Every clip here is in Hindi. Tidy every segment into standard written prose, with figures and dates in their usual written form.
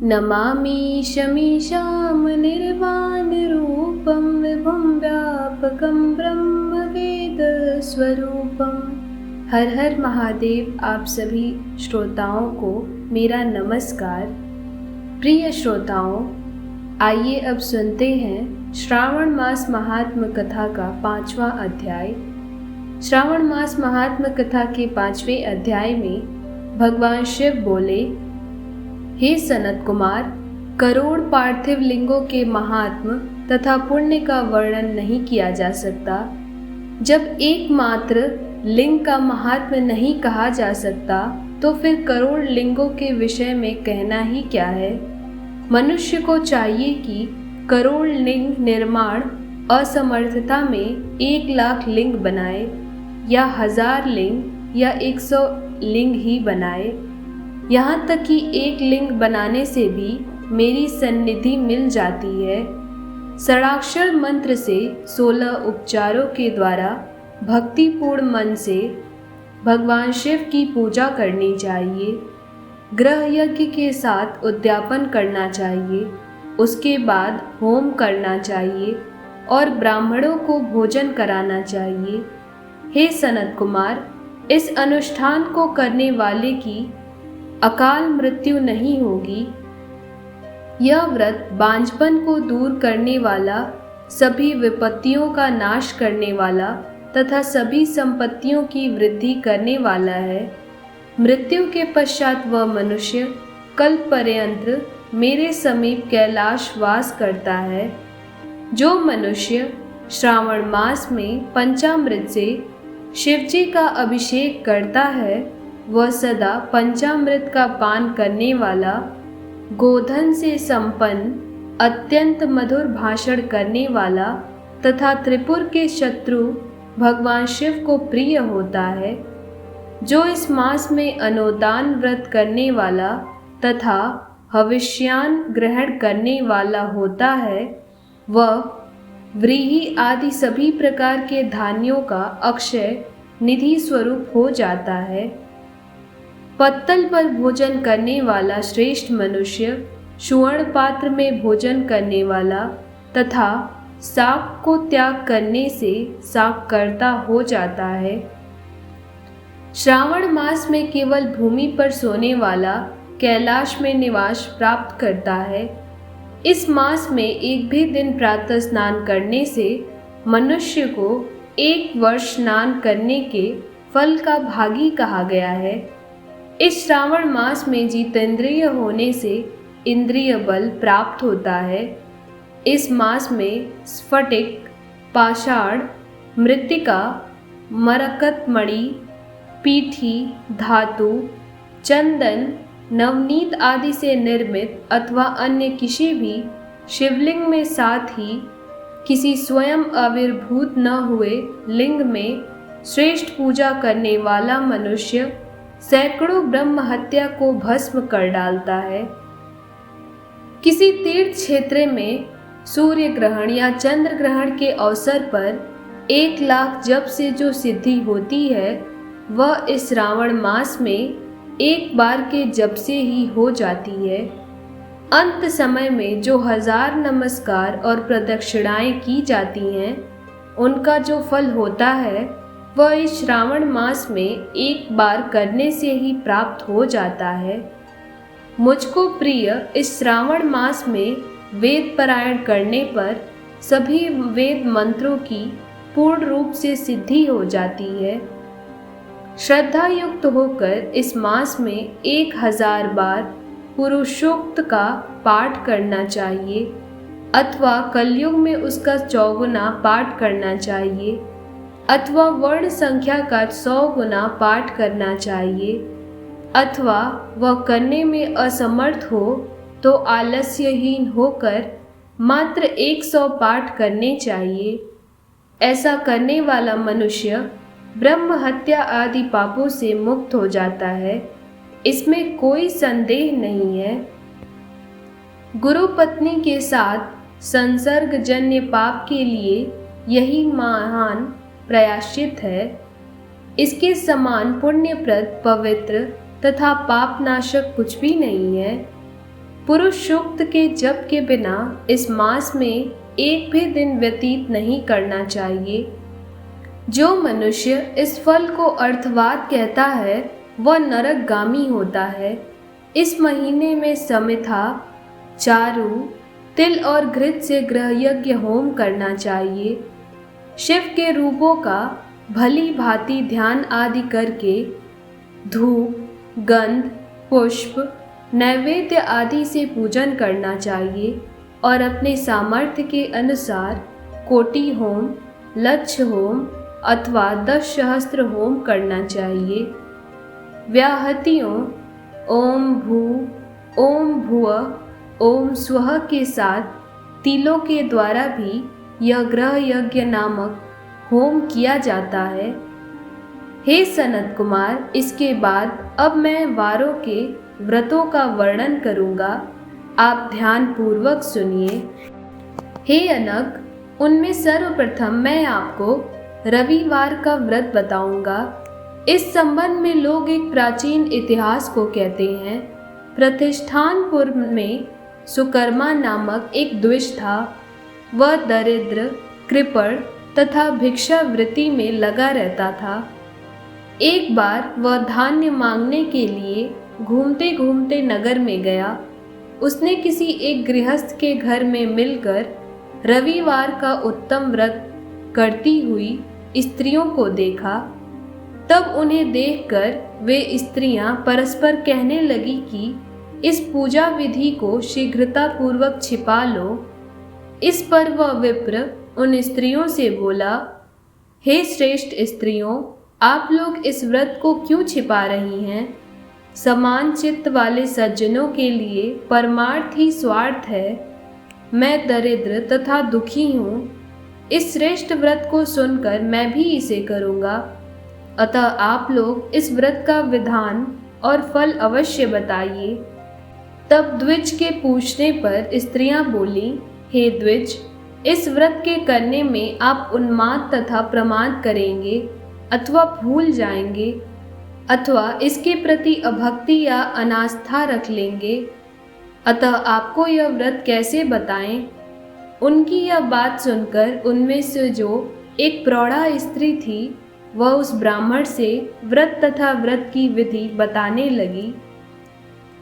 नमामि शमीशां निर्वाणरूपं विभुं व्यापकं ब्रह्मवेदस्वरूपं। हर हर महादेव। आप सभी श्रोताओं को मेरा नमस्कार। प्रिय श्रोताओं, आइए अब सुनते हैं श्रावण मास महात्म कथा का 5वां अध्याय। श्रावण मास महात्म कथा के 5वें अध्याय में भगवान शिव बोले, हे सनत कुमार, करोड़ पार्थिव लिंगों के महात्म तथा पुण्य का वर्णन नहीं किया जा सकता। जब एकमात्र लिंग का महात्म्य नहीं कहा जा सकता तो फिर करोड़ लिंगों के विषय में कहना ही क्या है। मनुष्य को चाहिए कि करोड़ लिंग निर्माण असमर्थता में 1,00,000 लिंग बनाए या 1000 लिंग या 100 लिंग ही बनाए। यहाँ तक कि एक लिंग बनाने से भी मेरी सन्निधि मिल जाती है। षडाक्षर मंत्र से 16 उपचारों के द्वारा भक्तिपूर्ण मन से भगवान शिव की पूजा करनी चाहिए। ग्रह यज्ञ के साथ उद्यापन करना चाहिए। उसके बाद होम करना चाहिए और ब्राह्मणों को भोजन कराना चाहिए। हे सनत कुमार, इस अनुष्ठान को करने वाले की अकाल मृत्यु नहीं होगी। यह व्रत बांझपन को दूर करने वाला, सभी विपत्तियों का नाश करने वाला तथा सभी संपत्तियों की वृद्धि करने वाला है। मृत्यु के पश्चात वह मनुष्य कल्प पर्यंत मेरे समीप कैलाश वास करता है। जो मनुष्य श्रावण मास में पंचामृत से शिवजी का अभिषेक करता है, वह सदा पंचामृत का पान करने वाला, गोधन से संपन्न, अत्यंत मधुर भाषण करने वाला तथा त्रिपुर के शत्रु भगवान शिव को प्रिय होता है। जो इस मास में अनुदान व्रत करने वाला तथा हविष्यान ग्रहण करने वाला होता है, वह व्रीहि आदि सभी प्रकार के धान्यों का अक्षय निधि स्वरूप हो जाता है। पत्तल पर भोजन करने वाला श्रेष्ठ मनुष्य सुवर्ण पात्र में भोजन करने वाला तथा शाक को त्याग करने से शाककर्ता हो जाता है। श्रावण मास में केवल भूमि पर सोने वाला कैलाश में निवास प्राप्त करता है। इस मास में एक भी दिन प्रातः स्नान करने से मनुष्य को 1 वर्ष स्नान करने के फल का भागी कहा गया है। इस श्रावण मास में जितेंद्रिय होने से इंद्रिय बल प्राप्त होता है। इस मास में स्फटिक, पाषाण, मृत्तिका, मरकत मणि, पीठी, धातु, चंदन, नवनीत आदि से निर्मित अथवा अन्य किसी भी शिवलिंग में, साथ ही किसी स्वयं आविर्भूत न हुए लिंग में श्रेष्ठ पूजा करने वाला मनुष्य सैकड़ों ब्रह्म हत्या को भस्म कर डालता है। किसी तीर्थ क्षेत्र में सूर्य ग्रहण या चंद्र ग्रहण के अवसर पर 1,00,000 जप से जो सिद्धि होती है, वह इस श्रावण मास में एक बार के जप से ही हो जाती है। अंत समय में जो 1000 नमस्कार और प्रदक्षिणाएं की जाती हैं, उनका जो फल होता है वह इस श्रावण मास में एक बार करने से ही प्राप्त हो जाता है। मुझको प्रिय इस श्रावण मास में वेद पारायण करने पर सभी वेद मंत्रों की पूर्ण रूप से सिद्धि हो जाती है। श्रद्धा युक्त होकर इस मास में 1000 बार पुरुषोक्त का पाठ करना चाहिए अथवा कलयुग में उसका 4 गुना पाठ करना चाहिए अथवा वर्ण संख्या का 100 गुना पाठ करना चाहिए अथवा वह करने में असमर्थ हो तो आलस्यहीन होकर मात्र 100 पाठ करने चाहिए। ऐसा करने वाला मनुष्य ब्रह्म हत्या आदि पापों से मुक्त हो जाता है। इसमें कोई संदेह नहीं है। गुरु पत्नी के साथ संसर्गजन्य पाप के लिए यही महान प्रायश्चित है। इसके समान पुण्यप्रद, पवित्र तथा पापनाशक कुछ भी नहीं है। पुरुष सूक्त के जप के बिना इस मास में एक भी दिन व्यतीत नहीं करना चाहिए। जो मनुष्य इस फल को अर्थवाद कहता है वह नरकगामी होता है। इस महीने में समिथा, चारू, तिल और घृत से गृह यज्ञ होम करना चाहिए। शिव के रूपों का भली भांति ध्यान आदि करके धूप, गंध, पुष्प, नैवेद्य आदि से पूजन करना चाहिए और अपने सामर्थ्य के अनुसार कोटि होम, लक्ष्य होम अथवा 10 सहस्त्र होम करना चाहिए। व्याहतियों ओम भू, ओम भुवः, ओम स्वः के साथ तिलों के द्वारा भी यह ग्रह यज्ञ नामक होम किया जाता है। हे सनत कुमार, इसके बाद अब मैं वारों के व्रतों का वर्णन करूंगा, आप ध्यान पूर्वक सुनिए। हे अनक, उनमें सर्वप्रथम मैं आपको रविवार का व्रत बताऊंगा। इस संबंध में लोग एक प्राचीन इतिहास को कहते हैं। प्रतिष्ठानपुर में सुकर्मा नामक एक द्विज था। वह दरिद्र, कृपण तथा भिक्षावृत्ति में लगा रहता था। एक बार वह धान्य मांगने के लिए घूमते घूमते नगर में गया। उसने किसी एक गृहस्थ के घर में मिलकर रविवार का उत्तम व्रत करती हुई स्त्रियों को देखा। तब उन्हें देखकर वे स्त्रियां परस्पर कहने लगी कि इस पूजा विधि को शीघ्रता पूर्वक छिपा लो। इस पर वह विप्र उन स्त्रियों से बोला, हे श्रेष्ठ स्त्रियों, आप लोग इस व्रत को क्यों छिपा रही हैं? समान चित्त वाले सज्जनों के लिए परमार्थ ही स्वार्थ है। मैं दरिद्र तथा दुखी हूँ। इस श्रेष्ठ व्रत को सुनकर मैं भी इसे करूँगा। अतः आप लोग इस व्रत का विधान और फल अवश्य बताइए। तब द्विज के पूछने पर स्त्रियां बोली, हे द्विज, इस व्रत के करने में आप उन्माद तथा प्रमाद करेंगे अथवा भूल जाएंगे अथवा इसके प्रति अभक्ति या अनास्था रख लेंगे। अतः आपको यह व्रत कैसे बताएं? उनकी यह बात सुनकर उनमें से जो एक प्रौढ़ा स्त्री थी वह उस ब्राह्मण से व्रत तथा व्रत की विधि बताने लगी।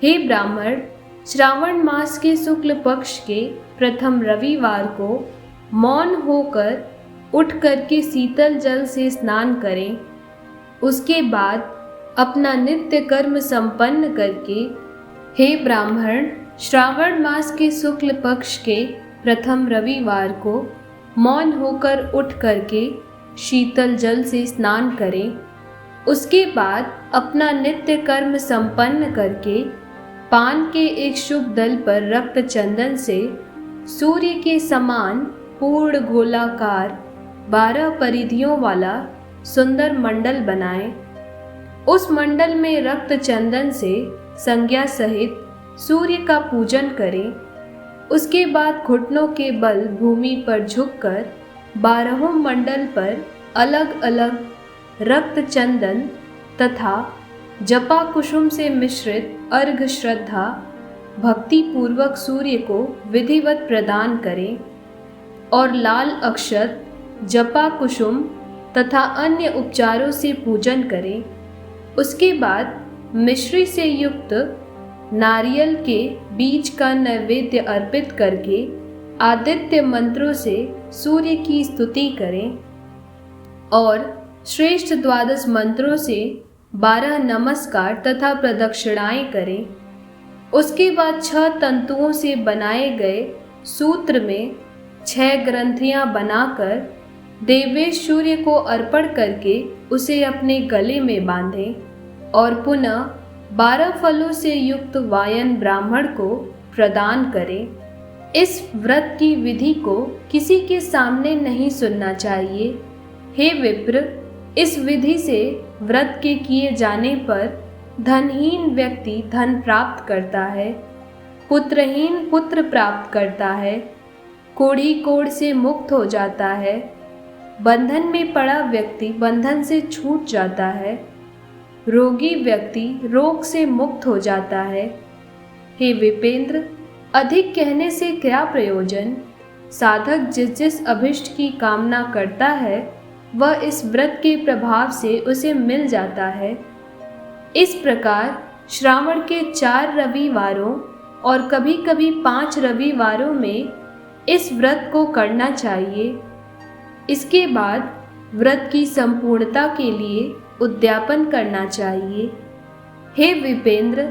हे ब्राह्मण, श्रावण मास के शुक्ल पक्ष के प्रथम रविवार को मौन होकर उठ करके शीतल जल से स्नान करें। उसके बाद अपना नित्य कर्म संपन्न करके, हे ब्राह्मण, श्रावण मास के शुक्ल पक्ष के प्रथम रविवार को मौन होकर उठ करके शीतल जल से स्नान करें। उसके बाद अपना नित्य कर्म संपन्न करके पान के एक शुभ दल पर रक्त चंदन से सूर्य के समान पूर्ण गोलाकार 12 परिधियों वाला सुंदर मंडल बनाएं। उस मंडल में रक्त चंदन से संज्ञा सहित सूर्य का पूजन करें। उसके बाद घुटनों के बल भूमि पर झुककर 12 मंडल पर अलग अलग रक्त चंदन तथा जपा कुसुम से मिश्रित अर्घ श्रद्धा भक्ति पूर्वक सूर्य को विधिवत प्रदान करें और लाल अक्षत, जपा कुसुम तथा अन्य उपचारों से पूजन करें। उसके बाद मिश्री से युक्त नारियल के बीज का नैवेद्य अर्पित करके आदित्य मंत्रों से सूर्य की स्तुति करें और श्रेष्ठ 12 मंत्रों से 12 नमस्कार तथा प्रदक्षिणाएं करें। उसके बाद 6 तंतुओं से बनाए गए सूत्र में 6 ग्रंथियां बनाकर देवेश सूर्य को अर्पण करके उसे अपने गले में बांधें और पुनः 12 फलों से युक्त वायन ब्राह्मण को प्रदान करें। इस व्रत की विधि को किसी के सामने नहीं सुनना चाहिए। हे विप्र, इस विधि से व्रत के किए जाने पर धनहीन व्यक्ति धन प्राप्त करता है, पुत्रहीन पुत्र प्राप्त करता है, कोढ़ी कोढ़ से मुक्त हो जाता है, बंधन में पड़ा व्यक्ति बंधन से छूट जाता है, रोगी व्यक्ति रोग से मुक्त हो जाता है। हे विपेंद्र, अधिक कहने से क्या प्रयोजन। साधक जिस जिस अभिष्ट की कामना करता है वह इस व्रत के प्रभाव से उसे मिल जाता है। इस प्रकार श्रावण के 4 रविवारों और कभी कभी 5 रविवारों में इस व्रत को करना चाहिए। इसके बाद व्रत की संपूर्णता के लिए उद्यापन करना चाहिए। हे विपेंद्र,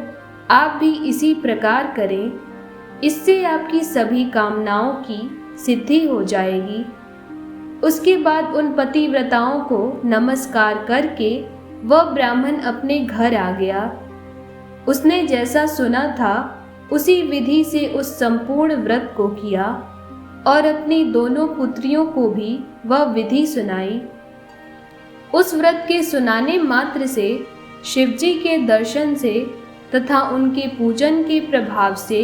आप भी इसी प्रकार करें, इससे आपकी सभी कामनाओं की सिद्धि हो जाएगी। उसके बाद उन पतिव्रताओं को नमस्कार करके वह ब्राह्मण अपने घर आ गया। उसने जैसा सुना था उसी विधि से उस संपूर्ण व्रत को किया और अपनी दोनों पुत्रियों को भी वह विधि सुनाई। उस व्रत के सुनाने मात्र से शिवजी के दर्शन से तथा उनके पूजन के प्रभाव से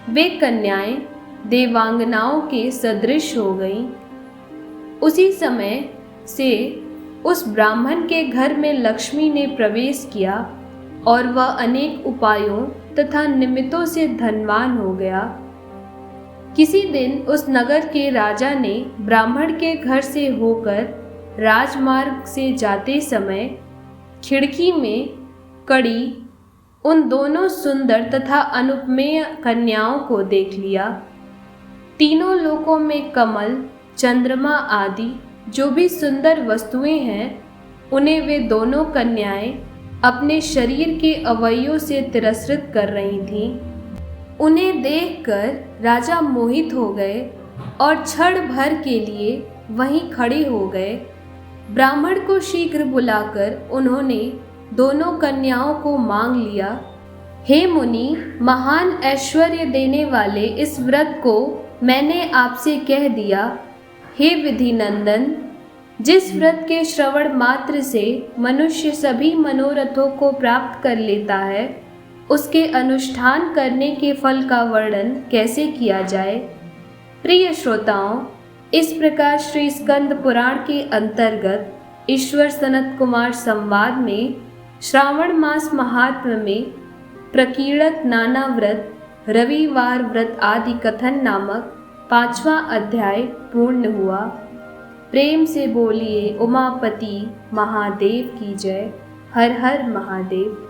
वे कन्याएं देवांगनाओं के सदृश हो गईं। उसी समय से उस ब्राह्मण के घर में लक्ष्मी ने प्रवेश किया और वह अनेक उपायों तथा निमित्तों से धनवान हो गया। किसी दिन उस नगर के राजा ने ब्राह्मण के घर से होकर राजमार्ग से जाते समय खिड़की में कड़ी उन दोनों सुंदर तथा अनुपमेय कन्याओं को देख लिया। तीनों लोकों में कमल, चंद्रमा आदि जो भी सुंदर वस्तुएं हैं उन्हें वे दोनों कन्याएं अपने शरीर के अवयवों से तिरस्कृत कर रही थीं। उन्हें देखकर राजा मोहित हो गए और क्षण भर के लिए वहीं खड़े हो गए। ब्राह्मण को शीघ्र बुलाकर उन्होंने दोनों कन्याओं को मांग लिया। हे मुनि, महान ऐश्वर्य देने वाले इस व्रत को मैंने आपसे कह दिया। हे विधि नंदन, जिस व्रत के श्रवण मात्र से मनुष्य सभी मनोरथों को प्राप्त कर लेता है, उसके अनुष्ठान करने के फल का वर्णन कैसे किया जाए। प्रिय श्रोताओं, इस प्रकार श्री स्कंद पुराण के अंतर्गत ईश्वर सनत कुमार संवाद में श्रावण मास महात्म्य में प्रकीर्णक नाना व्रत, रविवार व्रत आदि कथन नामक 5वां अध्याय पूर्ण हुआ। प्रेम से बोलिए उमापति महादेव की जय। हर हर महादेव।